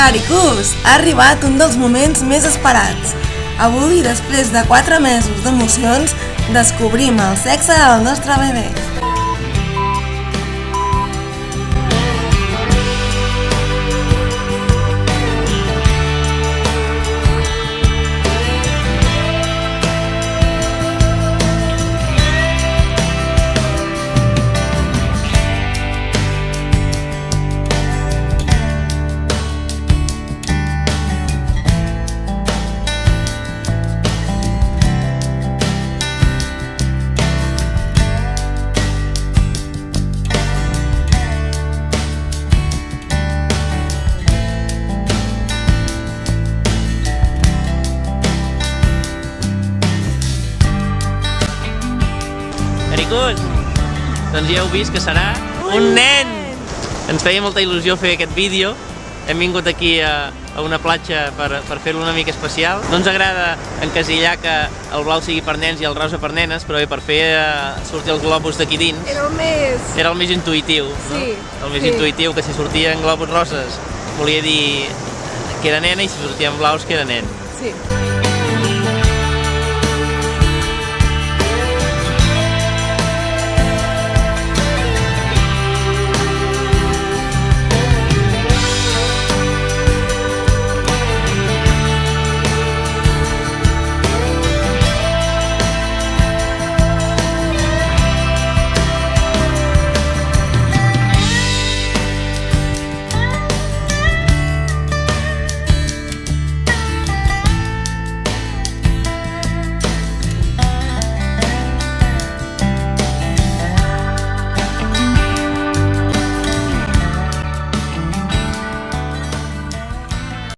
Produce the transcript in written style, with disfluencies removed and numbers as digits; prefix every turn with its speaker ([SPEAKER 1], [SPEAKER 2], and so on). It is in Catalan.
[SPEAKER 1] Caricús! Ha arribat un dels moments més esperats. Avui, després de 4 mesos d'emocions, descobrim el sexe del nostre bebè.
[SPEAKER 2] Caricús, doncs ja heu vist que serà un nen! Ens feia molta il·lusió fer aquest vídeo. Hem vingut aquí a una platja per fer-lo una mica especial. No ens agrada encasillar que el blau sigui per nens i el rosa per nenes, però bé, per fer sortir els globus d'aquí dins. Era el més intuïtiu, no?
[SPEAKER 3] Sí.
[SPEAKER 2] El més intuïtiu, que si sortien globus roses volia dir que era nena i si sortien blaus que era nen.
[SPEAKER 3] Sí.